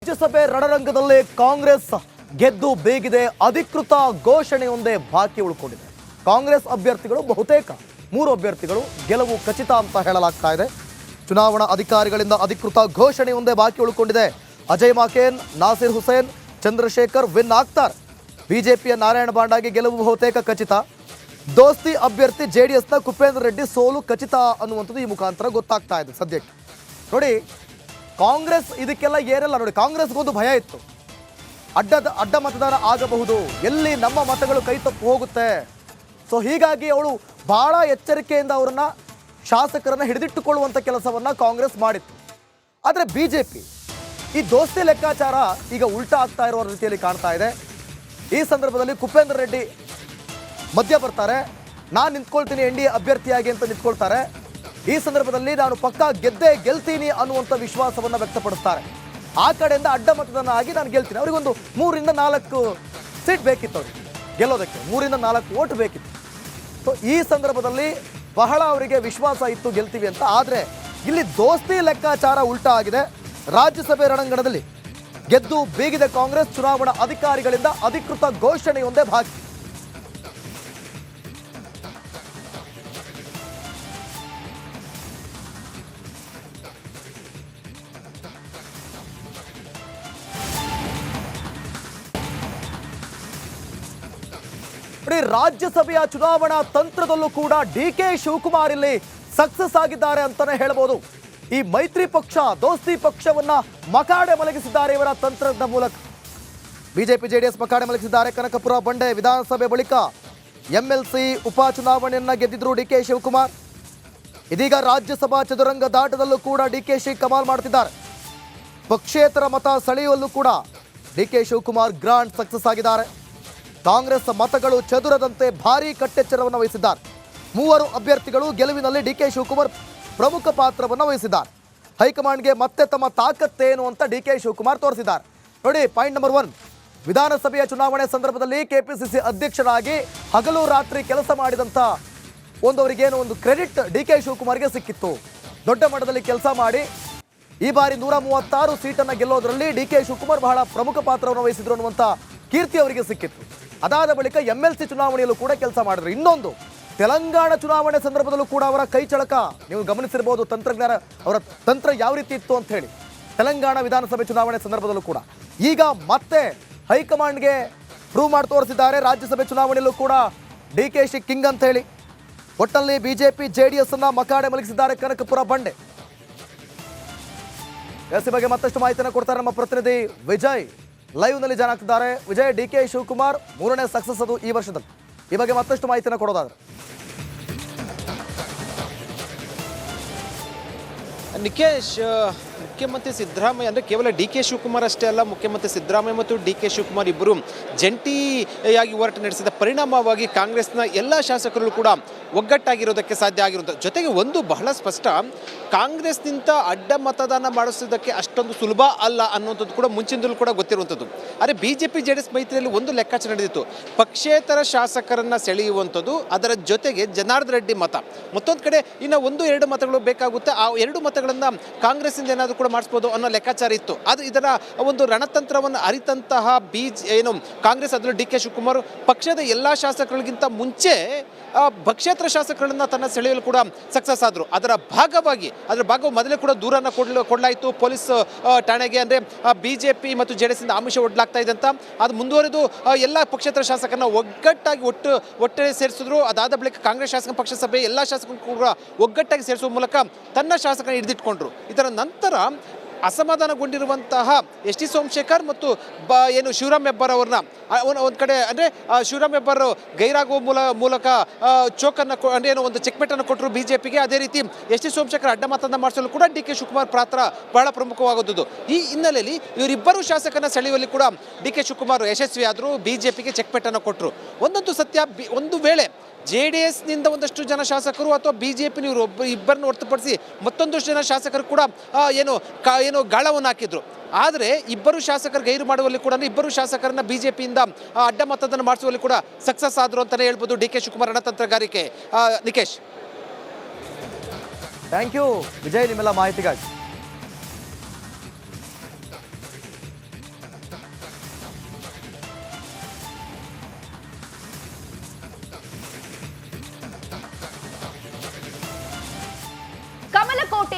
ರಾಜ್ಯಸಭೆ ರಣರಂಗದಲ್ಲಿ ಕಾಂಗ್ರೆಸ್ ಗೆದ್ದು ಬೇಗಿದೆ. ಅಧಿಕೃತ ಘೋಷಣೆಯೊಂದೇ ಬಾಕಿ ಉಳ್ಕೊಂಡಿದೆ. ಕಾಂಗ್ರೆಸ್ ಅಭ್ಯರ್ಥಿಗಳು ಬಹುತೇಕ 3 ಅಭ್ಯರ್ಥಿಗಳು ಗೆಲುವು ಖಚಿತ ಅಂತ ಹೇಳಲಾಗ್ತಾ ಇದೆ. ಚುನಾವಣಾ ಅಧಿಕಾರಿಗಳಿಂದ ಅಧಿಕೃತ ಘೋಷಣೆಯೊಂದೇ ಬಾಕಿ ಉಳ್ಕೊಂಡಿದೆ. ಅಜಯ್ ಮಾಕೇನ್, ನಾಸಿರ್ ಹುಸೇನ್, ಚಂದ್ರಶೇಖರ್ ವಿನ್ ಆಗ್ತಾರೆ. ಬಿಜೆಪಿಯ ನಾರಾಯಣ ಬಾಂಡಾಗೆ ಗೆಲುವು ಬಹುತೇಕ ಖಚಿತ. ದೋಸ್ತಿ ಅಭ್ಯರ್ಥಿ ಜೆಡಿಎಸ್ನ ಕುಪೇಂದ್ರ ರೆಡ್ಡಿ ಸೋಲು ಖಚಿತ ಅನ್ನುವಂಥದ್ದು ಈ ಮುಖಾಂತರ ಗೊತ್ತಾಗ್ತಾ ಇದೆ ಸದ್ಯಕ್ಕೆ. ನೋಡಿ, ಕಾಂಗ್ರೆಸ್ ಇದಕ್ಕೆಲ್ಲ ಏರಲ್ಲ. ನೋಡಿ, ಕಾಂಗ್ರೆಸ್ಗೊಂದು ಭಯ ಇತ್ತು, ಅಡ್ಡ ಮತದಾರ ಆಗಬಹುದು, ಎಲ್ಲಿ ನಮ್ಮ ಮತಗಳು ಕೈ ತಪ್ಪು ಹೋಗುತ್ತೆ. ಸೊ ಹೀಗಾಗಿ ಅವಳು ಬಹಳ ಎಚ್ಚರಿಕೆಯಿಂದ ಅವರನ್ನ ಶಾಸಕರನ್ನ ಹಿಡಿದಿಟ್ಟುಕೊಳ್ಳುವಂಥ ಕೆಲಸವನ್ನ ಕಾಂಗ್ರೆಸ್ ಮಾಡಿತ್ತು. ಆದರೆ ಬಿಜೆಪಿ ಈ ದೋಸ್ತಿ ಲೆಕ್ಕಾಚಾರ ಈಗ ಉಲ್ಟಾ ಆಗ್ತಾ ಇರೋ ರೀತಿಯಲ್ಲಿ ಕಾಣ್ತಾ ಇದೆ. ಈ ಸಂದರ್ಭದಲ್ಲಿ ಕುಪೇಂದ್ರ ರೆಡ್ಡಿ ಮಧ್ಯ ಬರ್ತಾರೆ. ನಾನು ನಿಂತ್ಕೊಳ್ತೀನಿ NDA ಅಭ್ಯರ್ಥಿಯಾಗಿ ಅಂತ ನಿಂತ್ಕೊಳ್ತಾರೆ. ಈ ಸಂದರ್ಭದಲ್ಲಿ ನಾನು ಪಕ್ಕಾ ಗೆಲ್ತೀನಿ ಅನ್ನುವಂಥ ವಿಶ್ವಾಸವನ್ನು ವ್ಯಕ್ತಪಡಿಸ್ತಾರೆ. ಆ ಕಡೆಯಿಂದ ಅಡ್ಡ ಮತದಾನ ಆಗಿ ನಾನು ಗೆಲ್ತೀನಿ. ಅವರಿಗೊಂದು 3 ರಿಂದ 4 ಸೀಟ್ ಬೇಕಿತ್ತು, ಅವ್ರಿಗೆ ಗೆಲ್ಲೋದಕ್ಕೆ 3 ರಿಂದ 4 ವೋಟ್ ಬೇಕಿತ್ತು. ಸೊ ಈ ಸಂದರ್ಭದಲ್ಲಿ ಬಹಳ ಅವರಿಗೆ ವಿಶ್ವಾಸ ಇತ್ತು ಗೆಲ್ತೀವಿ ಅಂತ. ಆದರೆ ಇಲ್ಲಿ ದೋಸ್ತಿ ಲೆಕ್ಕಾಚಾರ ಉಲ್ಟಾ ಆಗಿದೆ. ರಾಜ್ಯಸಭೆ ರಣಾಂಗಣದಲ್ಲಿ ಗೆದ್ದು ಬೀಗಿದೆ ಕಾಂಗ್ರೆಸ್. ಚುನಾವಣಾ ಅಧಿಕಾರಿಗಳಿಂದ ಅಧಿಕೃತ ಘೋಷಣೆಯೊಂದೇ ಬಾಕಿ. ರಾಜ್ಯಸಭೆಯ ಚುನಾವಣಾ ತಂತ್ರದಲ್ಲೂ ಕೂಡ DK ಶಿವಕುಮಾರ್ ಇಲ್ಲಿ ಸಕ್ಸಸ್ ಆಗಿದ್ದಾರೆ ಅಂತಾನೆ ಹೇಳಬಹುದು. ಈ ಮೈತ್ರಿ ಪಕ್ಷ, ದೋಸ್ತಿ ಪಕ್ಷವನ್ನ ಮಕಾಡೆ ಮಲಗಿಸಿದ್ದಾರೆ ಇವರ ತಂತ್ರದ ಮೂಲಕ. BJP JDS ಮಕಾಡೆ ಮಲಗಿಸಿದ್ದಾರೆ. ಕನಕಪುರ ಬಂಡೆ ವಿಧಾನಸಭೆ ಬಳಿಕ MLC ಉಪಚುನಾವಣೆಯನ್ನ ಗೆದ್ದಿದ್ರು DK ಶಿವಕುಮಾರ್. ಇದೀಗ ರಾಜ್ಯಸಭಾ ಚದುರಂಗ ದಾಟದಲ್ಲೂ ಕೂಡ DKಶಿ ಕಮಾಲ್ ಮಾಡ್ತಿದ್ದಾರೆ. ಪಕ್ಷೇತರ ಮತ ಸೆಳೆಯುವಲ್ಲೂ ಕೂಡ DK ಶಿವಕುಮಾರ್ ಗ್ರಾಂಡ್ ಸಕ್ಸಸ್ ಆಗಿದ್ದಾರೆ. ಕಾಂಗ್ರೆಸ್ ಮತಗಳು ಚದುರದಂತೆ ಭಾರೀ ಕಟ್ಟೆಚ್ಚರವನ್ನು ವಹಿಸಿದ್ದಾರೆ. 3 ಅಭ್ಯರ್ಥಿಗಳು ಗೆಲುವಿನಲ್ಲಿ DK ಶಿವಕುಮಾರ್ ಪ್ರಮುಖ ಪಾತ್ರವನ್ನು ವಹಿಸಿದ್ದಾರೆ. ಹೈಕಮಾಂಡ್ಗೆ ಮತ್ತೆ ತಮ್ಮ ತಾಕತ್ತೇನು ಅಂತ DK ಶಿವಕುಮಾರ್ ತೋರಿಸಿದ್ದಾರೆ. ನೋಡಿ, ಪಾಯಿಂಟ್ ನಂಬರ್ 1, ವಿಧಾನಸಭೆಯ ಚುನಾವಣೆ ಸಂದರ್ಭದಲ್ಲಿ KPCC ಅಧ್ಯಕ್ಷರಾಗಿ ಹಗಲು ರಾತ್ರಿ ಕೆಲಸ ಮಾಡಿದಂಥ ಅವರಿಗೇನು ಒಂದು ಕ್ರೆಡಿಟ್ DK ಶಿವಕುಮಾರ್ಗೆ ಸಿಕ್ಕಿತ್ತು. ದೊಡ್ಡ ಮಟ್ಟದಲ್ಲಿ ಕೆಲಸ ಮಾಡಿ ಈ ಬಾರಿ 136 ಸೀಟನ್ನು ಗೆಲ್ಲೋದ್ರಲ್ಲಿ DK ಶಿವಕುಮಾರ್ ಬಹಳ ಪ್ರಮುಖ ಪಾತ್ರವನ್ನು ವಹಿಸಿದ್ರು ಅನ್ನುವಂಥ ಕೀರ್ತಿ ಅವರಿಗೆ ಸಿಕ್ಕಿತ್ತು. ಅದಾದ ಬಳಿಕ MLC ಚುನಾವಣೆಯಲ್ಲೂ ಕೂಡ ಕೆಲಸ ಮಾಡಿದ್ರು. ಇನ್ನೊಂದು, ತೆಲಂಗಾಣ ಚುನಾವಣೆ ಸಂದರ್ಭದಲ್ಲೂ ಕೂಡ ಅವರ ಕೈ ಚಳಕ ನೀವು ಗಮನಿಸಿರ್ಬೋದು. ತಂತ್ರಜ್ಞಾನ, ಅವರ ತಂತ್ರ ಯಾವ ರೀತಿ ಇತ್ತು ಅಂತ ಹೇಳಿ ತೆಲಂಗಾಣ ವಿಧಾನಸಭೆ ಚುನಾವಣೆ ಸಂದರ್ಭದಲ್ಲೂ ಕೂಡ. ಈಗ ಮತ್ತೆ ಹೈಕಮಾಂಡ್ಗೆ ಪ್ರೂವ್ ಮಾಡಿ ತೋರಿಸಿದ್ದಾರೆ. ರಾಜ್ಯಸಭೆ ಚುನಾವಣೆಯಲ್ಲೂ ಕೂಡ DKಶಿ ಕಿಂಗ್ ಅಂತ ಹೇಳಿ. ಒಟ್ಟಲ್ಲಿ ಬಿಜೆಪಿ JDS ಅನ್ನ ಮಕಾಡೆ ಮಲಗಿಸಿದ್ದಾರೆ ಕನಕಪುರ ಬಂಡೆ. ಈ ಬಗ್ಗೆ ಮತ್ತಷ್ಟು ಮಾಹಿತಿಯನ್ನು ಕೊಡ್ತಾರೆ ನಮ್ಮ ಪ್ರತಿನಿಧಿ ವಿಜಯ್. ಲೈವ್ ನಲ್ಲಿ ಜಾಯ್ನ್ ಆಗ್ತಿದ್ದಾರೆ. ವಿಜಯ್, DK ಶಿವಕುಮಾರ್ 3ನೇ ಸಕ್ಸಸ್ ಅದು ಈ ವರ್ಷದಲ್ಲಿ. ಈ ಬಗ್ಗೆ ಮತ್ತಷ್ಟು ಮಾಹಿತಿಯನ್ನು ಕೊಡೋದಾದ್ರೆ. ನಿಕೇಶ್, ಮುಖ್ಯಮಂತ್ರಿ ಸಿದ್ದರಾಮಯ್ಯ ಅಂದರೆ ಕೇವಲ DK ಶಿವಕುಮಾರ್ ಅಷ್ಟೇ ಅಲ್ಲ, ಮುಖ್ಯಮಂತ್ರಿ ಸಿದ್ದರಾಮಯ್ಯ ಮತ್ತು DK ಶಿವಕುಮಾರ್ ಇಬ್ಬರು ಜಂಟಿಯಾಗಿ ಹೋರಾಟ ನಡೆಸಿದ ಪರಿಣಾಮವಾಗಿ ಕಾಂಗ್ರೆಸ್ನ ಎಲ್ಲ ಶಾಸಕರು ಕೂಡ ಒಗ್ಗಟ್ಟಾಗಿರೋದಕ್ಕೆ ಸಾಧ್ಯ ಆಗಿರುವಂಥದ್ದು. ಜೊತೆಗೆ ಒಂದು ಬಹಳ ಸ್ಪಷ್ಟ, ಕಾಂಗ್ರೆಸ್ನಿಂದ ಅಡ್ಡ ಮತದಾನ ಮಾಡಿಸೋದಕ್ಕೆ ಅಷ್ಟೊಂದು ಸುಲಭ ಅಲ್ಲ ಅನ್ನುವಂಥದ್ದು ಕೂಡ ಮುಂಚಿನಿಂದಲೂ ಕೂಡ ಗೊತ್ತಿರುವಂಥದ್ದು. ಆದರೆ BJP JDS ಮೈತ್ರಿಯಲ್ಲಿ ಒಂದು ಲೆಕ್ಕಾಚಾರ ನಡೆದಿತ್ತು, ಪಕ್ಷೇತರ ಶಾಸಕರನ್ನು ಸೆಳೆಯುವಂಥದ್ದು, ಅದರ ಜೊತೆಗೆ ಜನಾರ್ದನ್ ರೆಡ್ಡಿ ಮತ, ಮತ್ತೊಂದು ಕಡೆ ಇನ್ನು 1-2 ಮತಗಳು ಬೇಕಾಗುತ್ತೆ. ಆ 2 ಮತಗಳನ್ನು ಕಾಂಗ್ರೆಸ್ಸಿಂದ ಏನಾದರೂ ಕೂಡ ಮಾಡಿಸ್ಬೋದು ಅನ್ನೋ ಲೆಕ್ಕಾಚಾರ ಇತ್ತು. ಅದು ಇದರ ಒಂದು ರಣತಂತ್ರವನ್ನು ಅರಿತಂತಹ ಕಾಂಗ್ರೆಸ್, ಅದರಲ್ಲೂ DK ಶಿವಕುಮಾರ್ ಪಕ್ಷದ ಎಲ್ಲ ಶಾಸಕರಿಗಿಂತ ಮುಂಚೆ ಪಕ್ಷೇತರ ಶಾಸಕರನ್ನ ತನ್ನ ಸೆಳೆಯಲು ಕೂಡ ಸಕ್ಸಸ್ ಆದರು. ಅದರ ಭಾಗವಾಗಿ ಮೊದಲೇ ಕೂಡ ದೂರನ್ನು ಕೊಡಲಾಯಿತು ಪೊಲೀಸ್ ಠಾಣೆಗೆ. ಅಂದರೆ BJP ಮತ್ತು JDS ಇಂದ ಆಮಿಷ ಒಡ್ಲಾಗ್ತಾ ಇದೆ ಅಂತ. ಅದು ಮುಂದುವರೆದು ಎಲ್ಲ ಪಕ್ಷೇತರ ಶಾಸಕರನ್ನ ಒಗ್ಗಟ್ಟಾಗಿ ಒಟ್ಟೆ ಸೇರಿಸಿದ್ರು. ಅದಾದ ಬಳಿಕ ಕಾಂಗ್ರೆಸ್ ಶಾಸಕ ಪಕ್ಷ ಸಭೆ ಎಲ್ಲ ಶಾಸಕರು ಕೂಡ ಒಗ್ಗಟ್ಟಾಗಿ ಸೇರಿಸುವ ಮೂಲಕ ತನ್ನ ಶಾಸಕರನ್ನ ಹಿಡಿದಿಟ್ಕೊಂಡ್ರು. ಇದರ ನಂತರ ಅಸಮಾಧಾನಗೊಂಡಿರುವಂತಹ ST ಸೋಮಶೇಖರ್ ಮತ್ತು ಶಿವರಾಮ್ ಹೆಬ್ಬಾರ್ ಅವ್ರನ್ನ ಒಂದು ಕಡೆ, ಅಂದರೆ ಶಿವರಾಮ್ ಹೆಬ್ಬಾರ್ ಗೈರಾಗುವ ಮೂಲಕ ಚೋಕನ್ನು ಏನೋ ಒಂದು ಚೆಕ್ಮೇಟನ್ನು ಕೊಟ್ಟರು BJPಗೆ. ಅದೇ ರೀತಿ ST ಸೋಮಶೇಖರ್ ಅಡ್ಡ ಮತದಾನ ಮಾಡಿಸಲು ಕೂಡ DK ಶಿವಕುಮಾರ್ ಪಾತ್ರ ಬಹಳ ಪ್ರಮುಖವಾಗುವುದು. ಈ ಹಿನ್ನೆಲೆಯಲ್ಲಿ ಇವರಿಬ್ಬರು ಶಾಸಕರನ್ನ ಸೆಳೆಯುವಲ್ಲಿ ಕೂಡ DK ಶಿವಕುಮಾರ್ ಯಶಸ್ವಿ ಆದರು, BJPಗೆ ಚೆಕ್ಮೇಟನ್ನು ಕೊಟ್ಟರು. ಒಂದಂತೂ ಸತ್ಯ, ಒಂದು ವೇಳೆ JDSನಿಂದ ಒಂದಷ್ಟು ಜನ ಶಾಸಕರು ಅಥವಾ BJP ಇಬ್ಬರನ್ನು ಹೊರತುಪಡಿಸಿ ಮತ್ತೊಂದಷ್ಟು ಜನ ಶಾಸಕರು ಕೂಡ ಏನೋ ಗಾಳವನ್ನು ಹಾಕಿದ್ರು. ಆದರೆ ಇಬ್ಬರು ಶಾಸಕರು ಗೈರು ಮಾಡುವಲ್ಲಿ ಕೂಡ, ಇಬ್ಬರು ಶಾಸಕರನ್ನ BJPಯಿಂದ ಅಡ್ಡ ಮತದಾನ ಮಾಡಿಸುವಲ್ಲಿ ಕೂಡ ಸಕ್ಸಸ್ ಆದರು ಅಂತಲೇ ಹೇಳ್ಬೋದು DK ಶಿವಕುಮಾರ್ ರಣತಂತ್ರಗಾರಿಕೆ. ನಿಕೇಶ್, ಥ್ಯಾಂಕ್ ಯು ವಿಜಯ್, ನಿಮ್ಮೆಲ್ಲ ಮಾಹಿತಿಗಾಗಿ.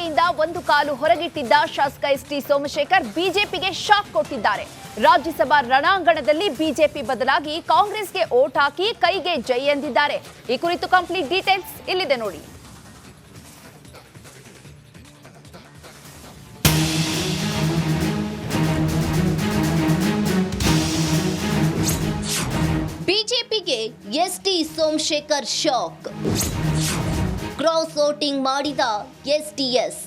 ಖಾತೆಯಿಂದ ಒಂದು ಕಾಲು ಹೊರಗಿಟ್ಟಿದ್ದ ಶಾಸಕ ಎಸ್ಟಿ ಸೋಮಶೇಖರ್ ಬಿಜೆಪಿಗೆ ಶಾಕ್ ಕೊಟ್ಟಿದ್ದಾರೆ. ರಾಜ್ಯಸಭಾ ರಣಾಂಗಣದಲ್ಲಿ ಬಿಜೆಪಿ ಬದಲಾಗಿ ಕಾಂಗ್ರೆಸ್ಗೆ ಓಟ್ ಹಾಕಿ ಕೈಗೆ ಜೈ ಎಂದಿದ್ದಾರೆ. ಈ ಕುರಿತು ಕಂಪ್ಲೀಟ್ ಡೀಟೇಲ್ಸ್ ಇಲ್ಲಿದೆ ನೋಡಿ. ಬಿಜೆಪಿಗೆ S T Somashekhar shock. Cross voting ಮಾಡಿದ ಎಸ್ಟಿಎಸ್.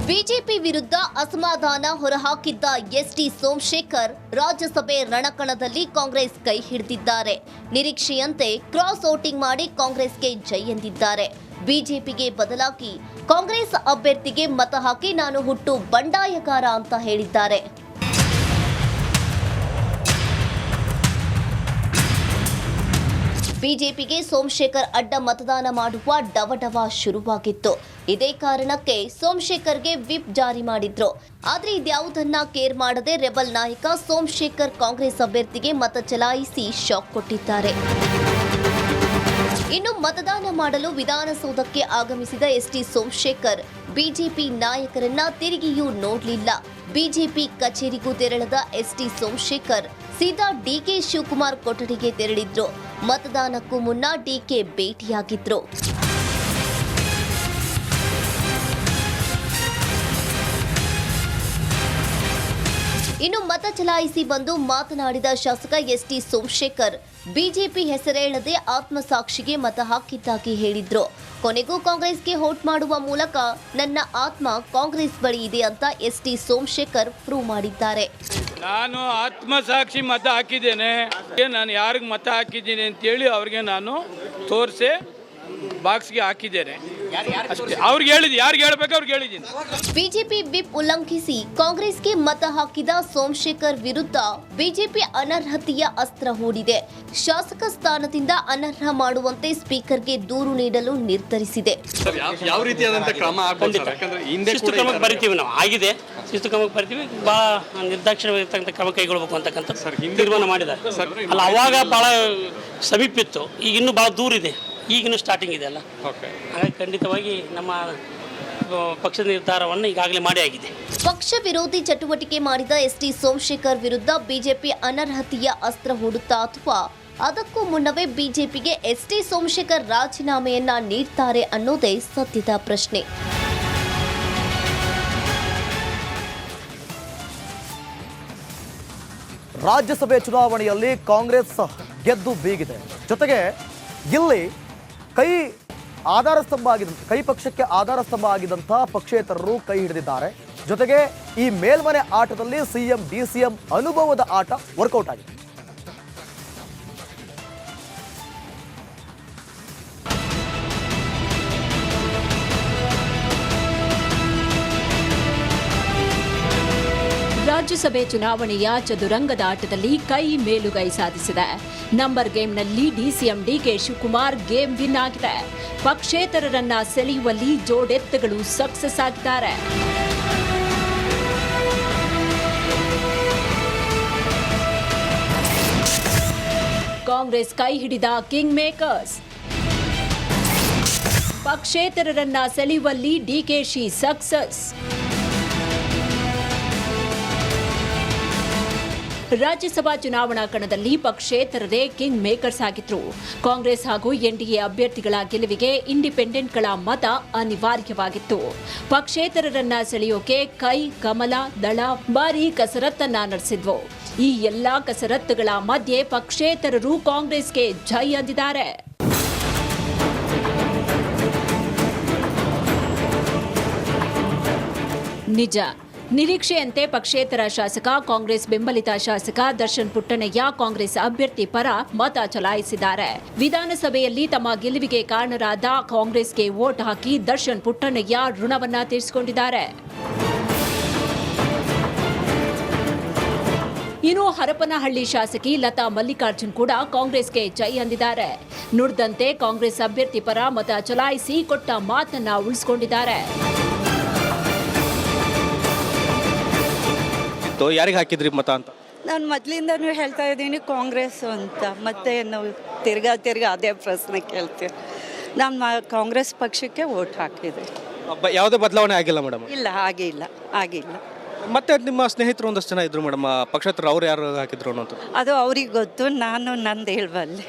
ಬಿಜೆಪಿ ವಿರುದ್ಧ ಅಸಮಾಧಾನ ಹೊರಹಾಕಿದ್ದ ಎಸ್ಟಿ ಸೋಮಶೇಖರ್ ರಾಜ್ಯಸಭೆ ರಣಕಣದಲ್ಲಿ ಕಾಂಗ್ರೆಸ್ ಕೈ ಹಿಡಿದಿದ್ದಾರೆ. ನಿರೀಕ್ಷೆಯಂತೆ ಕ್ರಾಸ್ ವೋಟಿಂಗ್ ಮಾಡಿ ಕಾಂಗ್ರೆಸ್ಗೆ ಜೈ ಎಂದಿದ್ದಾರೆ. ಬಿಜೆಪಿಗೆ ಬದಲಾಗಿ ಕಾಂಗ್ರೆಸ್ ಅಭ್ಯರ್ಥಿಗೆ ಮತ ಹಾಕಿ ನಾನು ಹುಟ್ಟು ಬಂಡಾಯಗಾರ ಅಂತ ಹೇಳಿದ್ದಾರೆ. ಬಿಜೆಪಿಗೆ ಸೋಮಶೇಖರ್ ಅಡ್ಡ ಮತದಾನ ಮಾಡುವ ಡವಡವ ಶುರುವಾಗಿತ್ತು. ಇದೇ ಕಾರಣಕ್ಕೆ ಸೋಮಶೇಖರ್ಗೆ ವಿಪ್ ಜಾರಿ ಮಾಡಿದ್ರು. ಆದ್ರೆ ಇದ್ಯಾವುದನ್ನ ಕೇರ್ ಮಾಡದೆ ರೆಬಲ್ ನಾಯಕ ಸೋಮಶೇಖರ್ ಕಾಂಗ್ರೆಸ್ ಅಭ್ಯರ್ಥಿಗೆ ಮತ ಚಲಾಯಿಸಿ ಶಾಕ್ ಕೊಟ್ಟಿದ್ದಾರೆ. ಇನ್ನು ಮತದಾನ ಮಾಡಲು ವಿಧಾನಸೌಧಕ್ಕೆ ಆಗಮಿಸಿದ ಎಸ್ಟಿ ಸೋಮಶೇಖರ್ ಬಿಜೆಪಿ ನಾಯಕರನ್ನ ತಿರುಗಿಯೂ ನೋಡಲಿಲ್ಲ. ಬಿಜೆಪಿ ಕಚೇರಿಗೂ ತೆರಳದ ಎಸ್ಟಿ ಸೋಮಶೇಖರ್ ಸೀದಾ ಡಿಕೆ ಶಿವಕುಮಾರ್ ಕೊಠಡಿಗೆ ತೆರಳಿದ್ರು. ಮತದಾನಕ್ಕೂ ಮುನ್ನ ಡಿಕೆ ಭೇಟಿಯಾಗಿದ್ರು. ಇನ್ನು ಮತ ಚಲಾಯಿಸಿ ಬಂದು ಮಾತನಾಡಿದ ಶಾಸಕ ಎಸ್ಟಿ ಸೋಮಶೇಖರ್ ಬಿಜೆಪಿ ಹೆಸರೇಳದೆ ಆತ್ಮಸಾಕ್ಷಿಗೆ ಮತ ಹಾಕಿದ್ದಾಗಿ ಹೇಳಿದ್ರು. ಕೊನೆಗೂ ಕಾಂಗ್ರೆಸ್ಗೆ ವೋಟ್ ಮಾಡುವ ಮೂಲಕ ನನ್ನ ಆತ್ಮ ಕಾಂಗ್ರೆಸ್ ಬಳಿ ಇದೆ ಅಂತ ಎಸ್ಟಿ ಸೋಮಶೇಖರ್ ಪ್ರೂವ್ ಮಾಡಿದ್ದಾರೆ. ನಾನು ಆತ್ಮಸಾಕ್ಷಿ ಮತ ಹಾಕಿದ್ದೇನೆ. ನಾನು ಯಾರಿಗೆ ಮತ ಹಾಕಿದ್ದೀನಿ ಅಂತೇಳಿ ಅವ್ರಿಗೆ ನಾನು ತೋರಿಸಿ ಬಾಕ್ಸ್ಗೆ ಹಾಕಿದ್ದೇನೆ. ಅವ್ರಿಗೆ ಹೇಳಿದ್ದು ಯಾರಿಗೆ ಹೇಳ್ಬೇಕು ಅವ್ರಿಗೆ ಹೇಳಿದ್ದೀನಿ. ಬಿಜೆಪಿ ವಿಪ್ ಉಲ್ಲಂಘಿಸಿ ಕಾಂಗ್ರೆಸ್ಗೆ ಮತ ಹಾಕಿದ ಸೋಮಶೇಖರ್ ವಿರುದ್ಧ ಬಿಜೆಪಿ ಅನರ್ಹತೆಯ ಅಸ್ತ್ರ ಹೂಡಿದೆ. ಶಾಸಕ ಸ್ಥಾನದಿಂದ ಅನರ್ಹ ಮಾಡುವಂತೆ ಸ್ಪೀಕರ್ಗೆ ದೂರು ನೀಡಲು ನಿರ್ಧರಿಸಿದೆ. ಯಾವ ರೀತಿಯಾದಂತಹ ಕ್ರಮ ಕ್ರಮಕ್ಕೆ ಬರಿತೀವಿ ನಾವು ಆಗಿದೆ. ಶಿಸ್ತು ಕ್ರಮಕ್ಕೆ ಬರ್ತೀವಿ. ಬಹಳ ನಿರ್ದಾಕ್ಷಿಣ್ಯವಾಗಿರ್ತಕ್ಕಂಥ ಕ್ರಮ ಕೈಗೊಳ್ಳಬೇಕು ಅಂತಕ್ಕಂಥ ತೀರ್ಮಾನ ಮಾಡಿದ್ದಾರೆ. ಅಲ್ಲ ಅವಾಗ ಬಹಳ ಸಮೀಪಿತ್ತು, ಈಗ ಇನ್ನೂ ಬಹಳ ದೂರ ಇದೆ. ಈಗಿನ ಸ್ಟಾರ್ಟಿಂಗ್ ಇದೆ ಅಲ್ಲ, ಹಾಗಾಗಿ ಖಂಡಿತವಾಗಿ ನಮ್ಮ ಪಕ್ಷದ ನಿರ್ಧಾರವನ್ನು ಈಗಾಗಲೇ ಮಾಡಿ ಆಗಿದೆ. ಪಕ್ಷ ವಿರೋಧಿ ಚಟುವಟಿಕೆ ಮಾಡಿದ ಎಸ್ಟಿ ಸೋಮಶೇಖರ್ ವಿರುದ್ಧ ಬಿಜೆಪಿ ಅನರ್ಹತೆಯ ಅಸ್ತ್ರ ಹೂಡುತ್ತಾ ಅಥವಾ ಅದಕ್ಕೂ ಮುನ್ನವೇ ಬಿಜೆಪಿಗೆ ಎಸ್ಟಿ ಸೋಮಶೇಖರ್ ರಾಜೀನಾಮೆಯನ್ನ ನೀಡ್ತಾರೆ ಅನ್ನೋದೇ ಸದ್ಯದ ಪ್ರಶ್ನೆ. ರಾಜ್ಯಸಭೆ ಚುನಾವಣೆಯಲ್ಲಿ ಕಾಂಗ್ರೆಸ್ ಗೆದ್ದು ಬೀಗಿದೆ. ಜೊತೆಗೆ ಇಲ್ಲಿ ಕೈ ಪಕ್ಷಕ್ಕೆ ಆಧಾರ ಸ್ತಂಭ ಆಗಿದ್ದಂತಹ ಪಕ್ಷೇತರರು ಕೈ ಹಿಡಿದಿದ್ದಾರೆ. ಜೊತೆಗೆ ಈ ಮೇಲ್ಮನೆ ಆಟದಲ್ಲಿ ಸಿಎಂ ಡಿಸಿಎಂ ಅನುಭವದ ಆಟ ವರ್ಕೌಟ್ ಆಗಿದೆ. ರಾಜ್ಯಸಭೆ ಚುನಾವಣೆಯ ಚದುರಂಗದ ಆಟದಲ್ಲಿ ಕೈ ಮೇಲುಗೈ ಸಾಧಿಸಿದೆ. ನಂಬರ್ ಗೇಮ್ನಲ್ಲಿ DCM DK Shivakumar game win ಆಗಿದೆ. ಪಕ್ಷೇತರರನ್ನ ಸೆಳೆಯುವಲ್ಲಿ ಜೋಡೆತ್ತುಗಳು ಸಕ್ಸಸ್ ಆಗಿದ್ದಾರೆ. ಕಾಂಗ್ರೆಸ್ ಕೈ ಹಿಡಿದ ಕಿಂಗ್ ಮೇಕರ್ಸ್. ಪಕ್ಷೇತರರನ್ನ ಸೆಳೆಯುವಲ್ಲಿ ಡಿಕೆಶಿ ಸಕ್ಸಸ್. ರಾಜ್ಯಸಭಾ ಚುನಾವಣಾ ಕಣದಲ್ಲಿ ಪಕ್ಷೇತರರೇ ಕಿಂಗ್ ಮೇಕರ್ಸ್ ಆಗಿದ್ರು. ಕಾಂಗ್ರೆಸ್ ಹಾಗೂ ಎನ್ಡಿಎ ಅಭ್ಯರ್ಥಿಗಳ ಗೆಲುವಿಗೆ ಇಂಡಿಪೆಂಡೆಂಟ್ಗಳ ಮತ ಅನಿವಾರ್ಯವಾಗಿತ್ತು. ಪಕ್ಷೇತರರನ್ನ ಸೆಳೆಯೋಕೆ ಕೈ, ಕಮಲ, ದಳ ಭಾರೀ ಕಸರತ್ತನ್ನ ನಡೆಸಿದ್ವು. ಈ ಎಲ್ಲಾ ಕಸರತ್ತುಗಳ ಮಧ್ಯೆ ಪಕ್ಷೇತರರು ಕಾಂಗ್ರೆಸ್ಗೆ ಜೈ ಅಂದಿದ್ದಾರೆ. ನಿಜ, ನಿರೀಕ್ಷೆಯಂತೆ ಪಕ್ಷೇತರ ಶಾಸಕ, ಕಾಂಗ್ರೆಸ್ ಬೆಂಬಲಿತ ಶಾಸಕ ದರ್ಶನ್ ಪುಟ್ಟಣಯ್ಯ ಕಾಂಗ್ರೆಸ್ ಅಭ್ಯರ್ಥಿ ಪರ ಮತ ಚಲಾಯಿಸಿದ್ದಾರೆ. ವಿಧಾನಸಭೆಯಲ್ಲಿ ತಮ್ಮ ಗೆಲುವಿಗೆ ಕಾರಣರಾದ ಕಾಂಗ್ರೆಸ್ಗೆ ವೋಟ್ ಹಾಕಿ ದರ್ಶನ್ ಪುಟ್ಟಣಯ್ಯ ಋಣವನ್ನ ತೀರಿಸಿಕೊಂಡಿದ್ದಾರೆ. ಇನ್ನು ಹರಪನಹಳ್ಳಿ ಶಾಸಕಿ ಲತಾ ಮಲ್ಲಿಕಾರ್ಜುನ್ ಕೂಡ ಕಾಂಗ್ರೆಸ್ಗೆ ಜೈ ಅಂದಿದ್ದಾರೆ. ನುಡಿದಂತೆ ಕಾಂಗ್ರೆಸ್ ಅಭ್ಯರ್ಥಿ ಪರ ಮತ ಚಲಾಯಿಸಿ ಕೊಟ್ಟ ಮಾತನ್ನ ಉಳಿಸಿಕೊಂಡಿದ್ದಾರೆ. ಯಾರಿಗೆ ಹಾಕಿದ್ರಿ ಮತ ಅಂತ? ನಾನು ಮೊದಲಿಂದನೂ ಹೇಳ್ತಾ ಇದ್ದೀನಿ ಕಾಂಗ್ರೆಸ್ ಅಂತ. ಮತ್ತೆ ನಾವು ತಿರ್ಗಾ ಅದೇ ಪ್ರಶ್ನೆ ಕೇಳ್ತೀವಿ. ನಾನು ಕಾಂಗ್ರೆಸ್ ಪಕ್ಷಕ್ಕೆ ವೋಟ್ ಹಾಕಿದೆ. ಯಾವುದೇ ಬದಲಾವಣೆ ಆಗಿಲ್ಲ ಮೇಡಮ್. ಇಲ್ಲ, ಆಗಿಲ್ಲ. ಮತ್ತೆ ನಿಮ್ಮ ಸ್ನೇಹಿತರು ಒಂದಷ್ಟು ಜನ ಇದ್ರು ಮೇಡಮ್, ಪಕ್ಷೇತರ ಅವ್ರು ಯಾರು ಹಾಕಿದ್ರು ಅನ್ನೋದು ಅದು ಅವ್ರಿಗೆ ಗೊತ್ತು, ನಾನು ನಂದು ಹೇಳಬಲ್ಲೆ.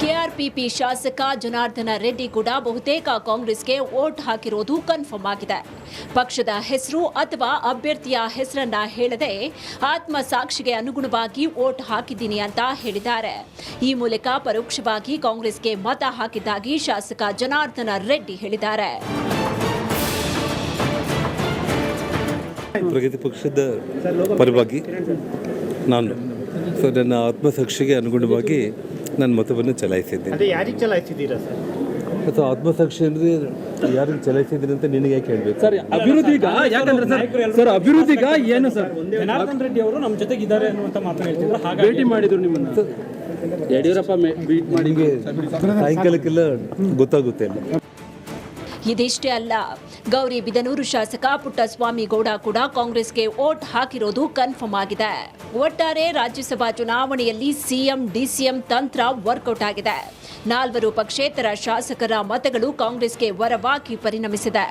ಕೆಆರ್ಪಿಪಿ ಶಾಸಕ ಜನಾರ್ದನ ರೆಡ್ಡಿ ಕೂಡ ಬಹುತೇಕ ಕಾಂಗ್ರೆಸ್ಗೆ ವೋಟ್ ಹಾಕಿರೋದು ಕನ್ಫರ್ಮ್ ಆಗಿದೆ. ಪಕ್ಷದ ಹೆಸರು ಅಥವಾ ಅಭ್ಯರ್ಥಿಯ ಹೆಸರನ್ನ ಹೇಳದೆ ಆತ್ಮಸಾಕ್ಷಿಗೆ ಅನುಗುಣವಾಗಿ ವೋಟ್ ಹಾಕಿದ್ದೀನಿ ಅಂತ ಹೇಳಿದ್ದಾರೆ. ಈ ಮೂಲಕ ಪರೋಕ್ಷವಾಗಿ ಕಾಂಗ್ರೆಸ್ಗೆ ಮತ ಹಾಕಿದ್ದಾಗಿ ಶಾಸಕ ಜನಾರ್ದನ ರೆಡ್ಡಿ ಹೇಳಿದ್ದಾರೆ. ಪ್ರಗತಿ ಪಕ್ಷದ ಪರವಾಗಿ ನಾನು ನನ್ನ ಆತ್ಮಸಾಕ್ಷಿಗೆ ಅನುಗುಣವಾಗಿ ನನ್ನ ಮತವನ್ನು ಚಲಾಯಿಸಿದ್ದೇನೆ. ಯಾರಿಗೆ ಚಲಾಯಿಸಿದ್ದೀರಾ ಸರ್? ಅಥವಾ ಆತ್ಮಸಾಕ್ಷಿ ಅಂದರೆ ಯಾರಿಗೆ ಚಲಾಯಿಸಿದ್ದೀನಿ ಅಂತ ನಿನಗೆ ಯಾಕೆ ಹೇಳಬೇಕು ಸರ್? ಅಭಿವೃದ್ಧಿಗ ಯಾಕಂದ್ರೆ ಸರ್ ಅಭಿವೃದ್ಧಿಗ ಏನು ಸರ್, ಜನಾರ್ದನ್ ರೆಡ್ಡಿ ಅವರು ನಮ್ಮ ಜೊತೆಗೆ ಇದ್ದಾರೆ ಅನ್ನುವಂಥ ಮಾತನ್ನು ಹೇಳ್ತಿದ್ರು. ಭೇಟಿ ಮಾಡಿದ್ರು ನಿಮ್ಮನ್ನು ಯಡಿಯೂರಪ್ಪ ಭೇಟಿ ಮಾಡಿ ಸಾಯಂಕಾಲಕ್ಕೆಲ್ಲ ಗೊತ್ತಾಗುತ್ತೆ. ಇದಿಷ್ಟೇ ಅಲ್ಲ, ಗೌರಿಬಿದನೂರು ಶಾಸಕ ಪುಟ್ಟಸ್ವಾಮಿ ಗೌಡ ಕೂಡ ಕಾಂಗ್ರೆಸ್ಗೆ ವೋಟ್ ಹಾಕಿರೋದು ಕನ್ಫರ್ಮ್ ಆಗಿದೆ. ಒಟ್ಟಾರೆ ರಾಜ್ಯಸಭಾ ಚುನಾವಣೆಯಲ್ಲಿ ಸಿಎಂ ಡಿಸಿಎಂ ತಂತ್ರ ವರ್ಕೌಟ್ ಆಗಿದೆ. 4 ಪಕ್ಷೇತರ ಶಾಸಕರ ಮತಗಳು ಕಾಂಗ್ರೆಸ್ಗೆ ವರವಾಗಿ ಪರಿಣಮಿಸಿದೆ.